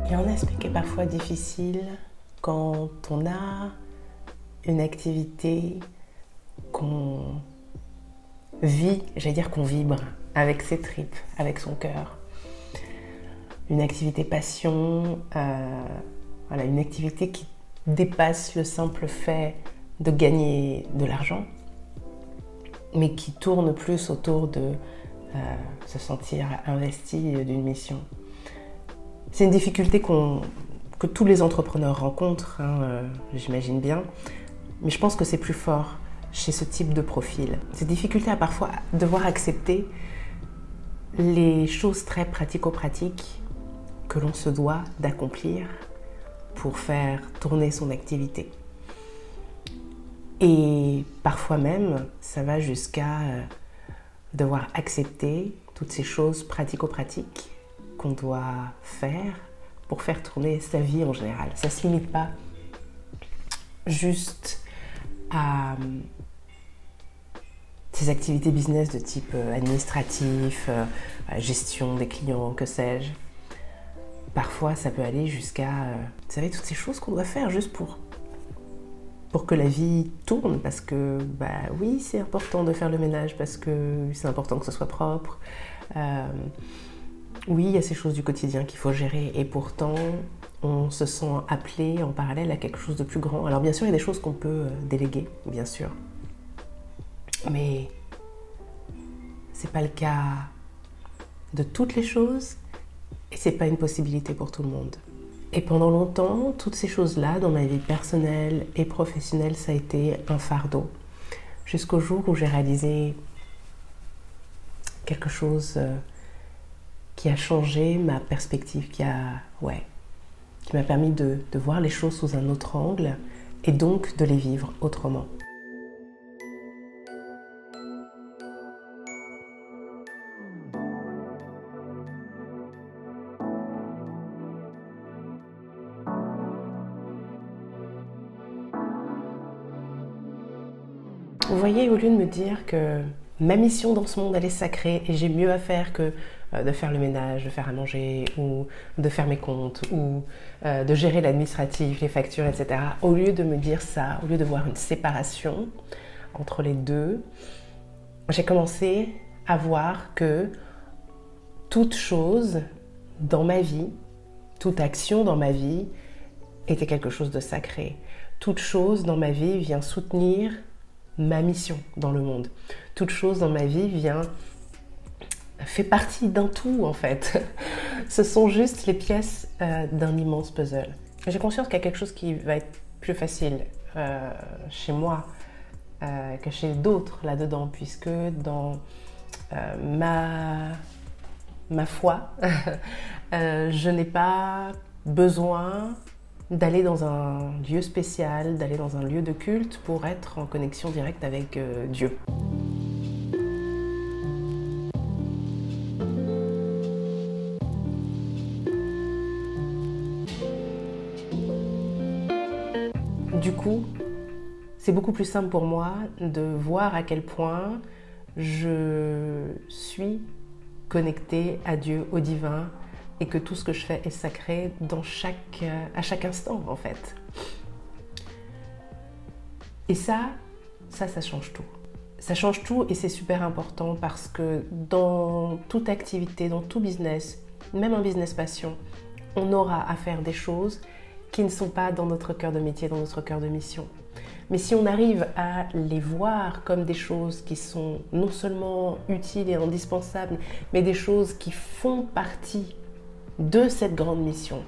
Il y a un aspect qui est parfois difficile quand on a une activité qu'on vit, j'allais dire qu'on vibre avec ses tripes, avec son cœur. Une activité passion, une activité qui dépasse le simple fait de gagner de l'argent, mais qui tourne plus autour de se sentir investi d'une mission. C'est une difficulté que tous les entrepreneurs rencontrent, j'imagine bien, mais je pense que c'est plus fort chez ce type de profil. Cette difficulté à parfois devoir accepter les choses très pratico-pratiques que l'on se doit d'accomplir pour faire tourner son activité. Et parfois même, ça va jusqu'à devoir accepter toutes ces choses pratico-pratiques qu'on doit faire pour faire tourner sa vie en général. Ça ne se limite pas juste à ces activités business de type administratif, gestion des clients, que sais-je. Parfois, ça peut aller jusqu'à, vous savez, toutes ces choses qu'on doit faire juste pour que la vie tourne, parce que, oui, c'est important de faire le ménage, parce que c'est important que ce soit propre. Oui, il y a ces choses du quotidien qu'il faut gérer, et pourtant, on se sent appelé en parallèle à quelque chose de plus grand. Alors bien sûr, il y a des choses qu'on peut déléguer, bien sûr. Mais c'est pas le cas de toutes les choses, et c'est pas une possibilité pour tout le monde. Et pendant longtemps, toutes ces choses-là, dans ma vie personnelle et professionnelle, ça a été un fardeau. Jusqu'au jour où j'ai réalisé quelque chose qui a changé ma perspective, qui m'a permis de voir les choses sous un autre angle et donc de les vivre autrement. Vous voyez, au lieu de me dire que ma mission dans ce monde, elle est sacrée et j'ai mieux à faire que de faire le ménage, de faire à manger ou de faire mes comptes ou de gérer l'administratif, les factures, etc. Au lieu de me dire ça, au lieu de voir une séparation entre les deux, j'ai commencé à voir que toute chose dans ma vie, toute action dans ma vie était quelque chose de sacré. Toute chose dans ma vie vient soutenir ma mission dans le monde. Toute chose dans ma vie fait partie d'un tout en fait. Ce sont juste les pièces d'un immense puzzle. J'ai conscience qu'il y a quelque chose qui va être plus facile chez moi que chez d'autres là-dedans, puisque dans ma foi, je n'ai pas besoin d'aller dans un lieu spécial, d'aller dans un lieu de culte pour être en connexion directe avec Dieu. Du coup, c'est beaucoup plus simple pour moi de voir à quel point je suis connectée à Dieu, au divin, et que tout ce que je fais est sacré à chaque instant, en fait. Et ça change tout. Ça change tout et c'est super important parce que dans toute activité, dans tout business, même un business passion, on aura à faire des choses qui ne sont pas dans notre cœur de métier, dans notre cœur de mission. Mais si on arrive à les voir comme des choses qui sont non seulement utiles et indispensables, mais des choses qui font partie de cette grande mission,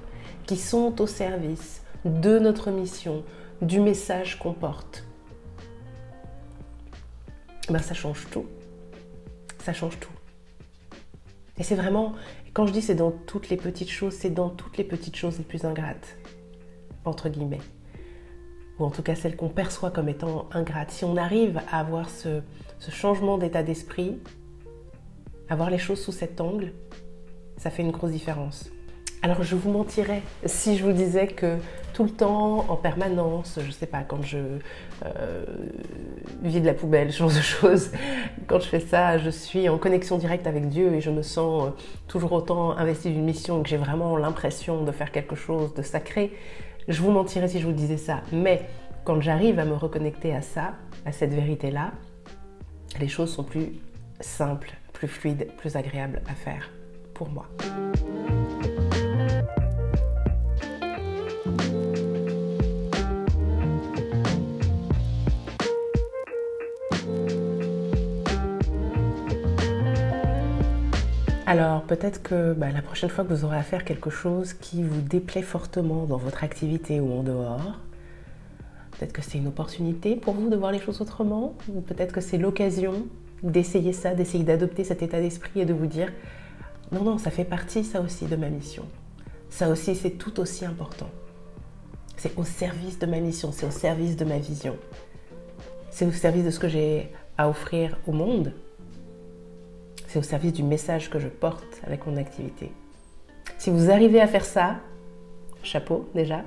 qui sont au service de notre mission, du message qu'on porte, ça change tout. Ça change tout. Et c'est vraiment, quand je dis c'est dans toutes les petites choses, c'est dans toutes les petites choses les plus ingrates, entre guillemets. Ou en tout cas celles qu'on perçoit comme étant ingrates. Si on arrive à avoir ce changement d'état d'esprit, à voir les choses sous cet angle, ça fait une grosse différence. Alors je vous mentirais si je vous disais que tout le temps, en permanence, je sais pas, quand je vide la poubelle, ce genre de choses, quand je fais ça, je suis en connexion directe avec Dieu et je me sens toujours autant investie d'une mission et que j'ai vraiment l'impression de faire quelque chose de sacré. Je vous mentirais si je vous disais ça. Mais quand j'arrive à me reconnecter à ça, à cette vérité-là, les choses sont plus simples, plus fluides, plus agréables à faire pour moi. Alors peut-être que la prochaine fois que vous aurez à faire quelque chose qui vous déplaît fortement dans votre activité ou en dehors, peut-être que c'est une opportunité pour vous de voir les choses autrement, ou peut-être que c'est l'occasion d'essayer ça, d'essayer d'adopter cet état d'esprit et de vous dire « Non, non, ça fait partie ça aussi de ma mission. Ça aussi c'est tout aussi important. C'est au service de ma mission, c'est au service de ma vision. C'est au service de ce que j'ai à offrir au monde. C'est au service du message que je porte avec mon activité. » Si vous arrivez à faire ça, chapeau déjà,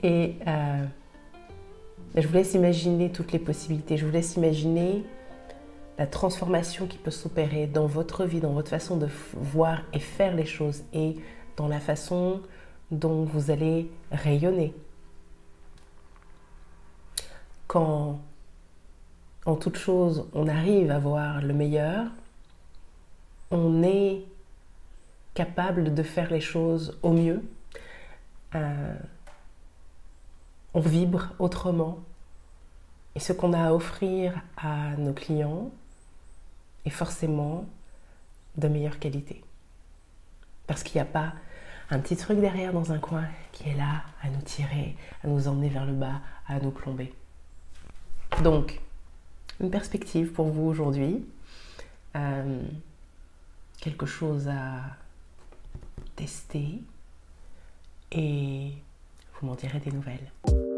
et je vous laisse imaginer toutes les possibilités, je vous laisse imaginer la transformation qui peut s'opérer dans votre vie, dans votre façon de voir et faire les choses et dans la façon dont vous allez rayonner. Quand, en toute chose, on arrive à voir le meilleur, on est capable de faire les choses au mieux. On vibre autrement. Et ce qu'on a à offrir à nos clients est forcément de meilleure qualité. Parce qu'il n'y a pas un petit truc derrière dans un coin qui est là à nous tirer, à nous emmener vers le bas, à nous plomber. Donc, une perspective pour vous aujourd'hui. Quelque chose à tester et vous m'en direz des nouvelles.